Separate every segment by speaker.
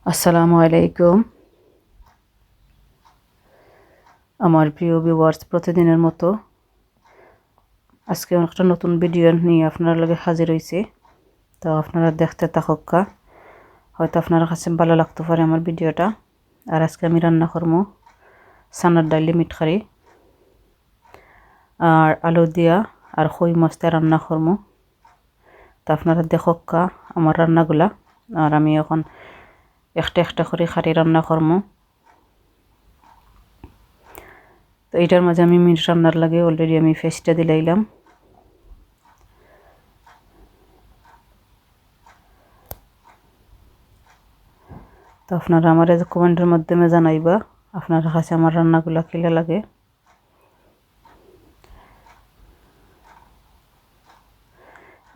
Speaker 1: আসসালামু আলাইকুম। আমার প্রিয় ভিউয়ার্স, প্রতিদিনের মতো আজকে একটা নতুন ভিডিও নিয়ে আপনার লগে হাজির হয়েছি। তো আপনারা দেখতে থাকুকা, হয়তো আপনার কাছে ভালো লাগতে পারে আমার ভিডিওটা। আর আজকে আমি রান্না করবো সানার ডাইলি মিটখারি আর আলু দিয়া আর খই মাছ দিয়ে রান্না করবো। তো আপনারা দেখুকা আমার রান্নাগুলা। আর আমি এখন একটা একটা করে খারি রান্না করবো। তো এটার মাঝে আমি মিট রান্নার লাগে অলরেডি আমি পেস্টটা দিলাইলাম। তো আপনারা আমার কমেন্টের মাধ্যমে জানাইবা আপনার কাছে আমার রান্নাগুলা কেলা লাগে।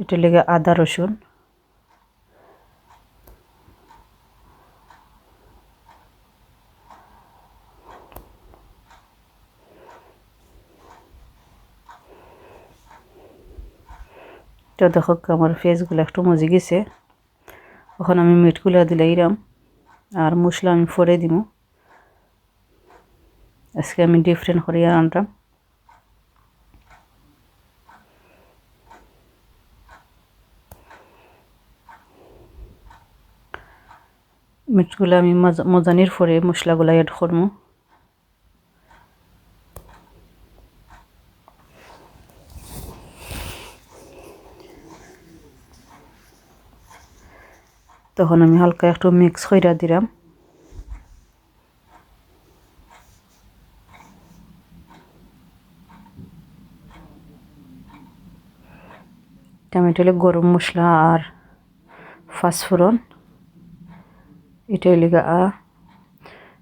Speaker 1: এটা লেগে আদা রসুন, তো দেখো আমার ফেসগুলো একটু মজে গেছে। এখন আমি মিটগুলা দিলাইরাম আর মশলা আমি ফোড়ে দিব। আজকে আমি ডিফারেন্ট করিয়া রান্নাম। মিটগুলা আমি মজানির ফোড়ে মশলাগুলা এড করবো। তখন আমি হালকা একটু মিক্স কইরা দিলাম। টমেটো হলে গরম মশলা আর ফাঁসফোড়ন। এটা লেগে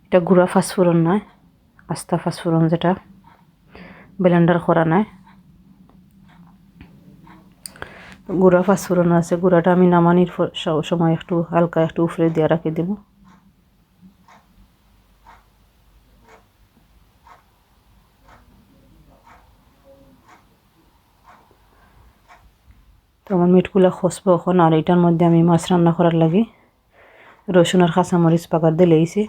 Speaker 1: এটা গুঁড়া ফাঁসফোড়ন নয়, আস্তা ফাঁসফোড়ন, যেটা ব্লেন্ডার করা নয়। গুঁড়া ফাঁসফোড়ন আছে, গুঁড়াটা আমি নামানির সময় একটু হালকা একটু উফরে দিয়ে রাখি দেব। তো আমার মিটগুলা খসবো এখন। আর এটার মধ্যে আমি মাছ রান্না করার লাগে রসুন আর কাঁচামরিচ পাকার দিয়ে লেইছি।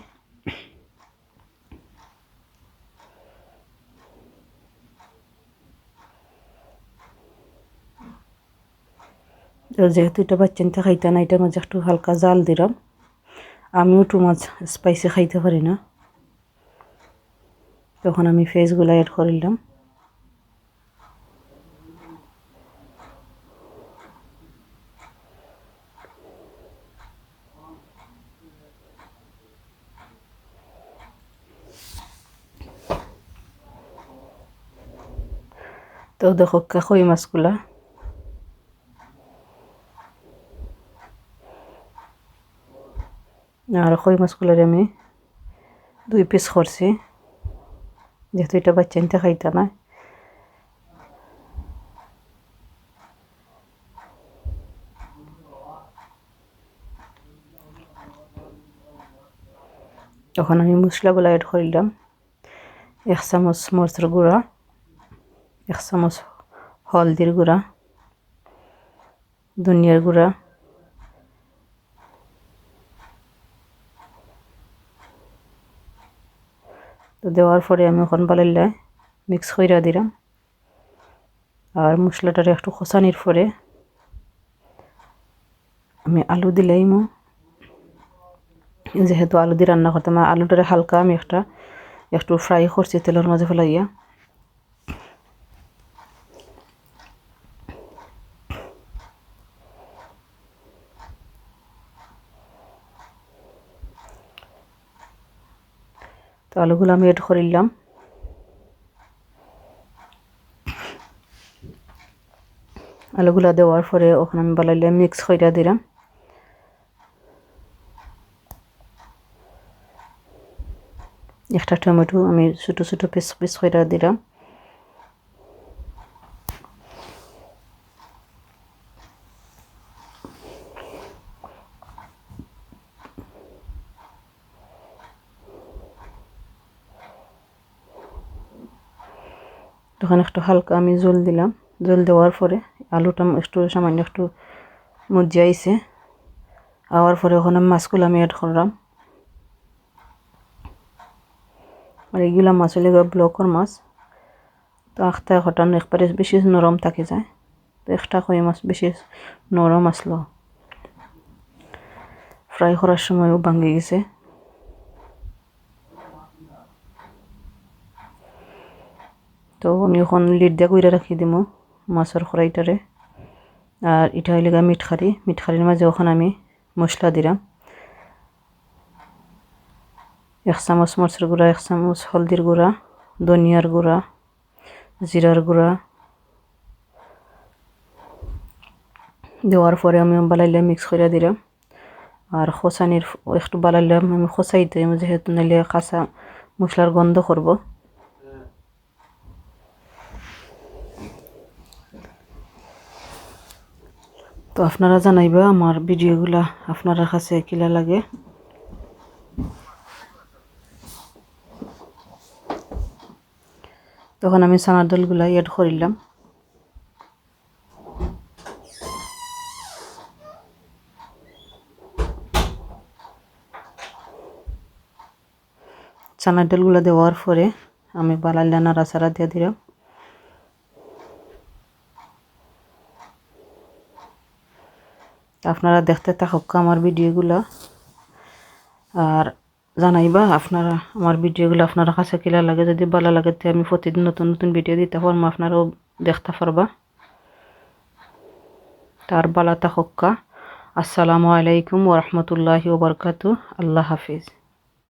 Speaker 1: যেহেতু এটা বাচ্চানতে খাইতে না, এটার মাঝে একটু হালকা জাল দিলাম। আমিও টু মাছ স্পাইসি খাইতে পারি না, তখন আমি ফেসগুলা অ্যাড করিলাম। তো দেখো কই মাছগুলা আর কই মাছগুলার আমি 2 পিস করছি, যেহেতু এটা বাচ্চানতে খাইতে না। তখন আমি মশলাগুলা অ্যাড করিলাম। 1 চামচ মরিচের গুঁড়া, 1 চামচ হলদির গুঁড়া, ধনিয়ার গুঁড়া, তো দেওয়ার পরে আমি এখন বালাইলা মিক্স কইরা দিলাম। আর মশলাটার একটু খসানির পরে আমি আলু দিলাইমু। যেহেতু আলু দিয়ে রান্না করতাম, আলুটারে হালকা আমি একটু ফ্রাই করছি তেলের মাঝে ফেলাইয়া। তো আলুগুলো আমি এড করিলাম। আলুগুলা দেওয়ার পরে ওখানে আমি বালাইলে মিক্স কইরা দিলাম। একটা টমেটো আমি ছোট ছোট পিস পিস কইরা দিলাম। তখন একটু হালকা আমি জল দিলাম। জল দেওয়ার পরে আলুটা একটু সামান্য একটু মজ্জাইছে। আওয়ার পরে ওখানে মাছগুলো আমি অ্যাড করলাম। আর এইগুলা মাছ হলে ব্লকের মাছ, তো আখটা ঘটান একবারে বেশি নরম থাকি যায়, তো একটা কই মাছ বেশি নরম আসলো, ফ্রাই করার সময়ও ভাঙি গেছে। তো আমি এখন লিড দিয়ে কইরা রাখি দিমু মাছের ফ্রাইটারে। আর এটা হইলে মিটখারির মাঝে ওখানে আমি মশলা দিলাম, 1 চামচ মরিচের গুঁড়া, 1 চামচ হলদির গুঁড়া, ধনিয়ার গুঁড়া, জিরার গুঁড়া দেওয়ার পরে আমি বালাইলে মিক্স করে দিলাম। আর খোসানির একটু বালাইলে আমি খোসাই দিই, যেহেতু নাইলে কাঁচা মশলার গন্ধ করব। তো আপনারা জানাইবা আমার ভিডিওগুলা আপনার কাছে কিলা লাগে। তখন আমি চানার ডালগুলা এড করিলাম। চানার ডালগুলা দেওয়ার পরে আমি বালাইলা নাড়াচাড়া দিয়ে দিলাম। আপনারা দেখতে থাকুক আমার ভিডিওগুলা, আর জানাইবা আপনারা আমার ভিডিওগুলো আপনার কাছে কিলা লাগে। যদি ভালো লাগে তো আমি প্রতিদিন নতুন নতুন ভিডিও দিতে পারবো, আপনারাও দেখতে পারবা। তার বালা থাকুক। আসসালামু আলাইকুম ওয়া রাহমাতুল্লাহি ওয়া বারাকাতুহু। আল্লাহ হাফিজ।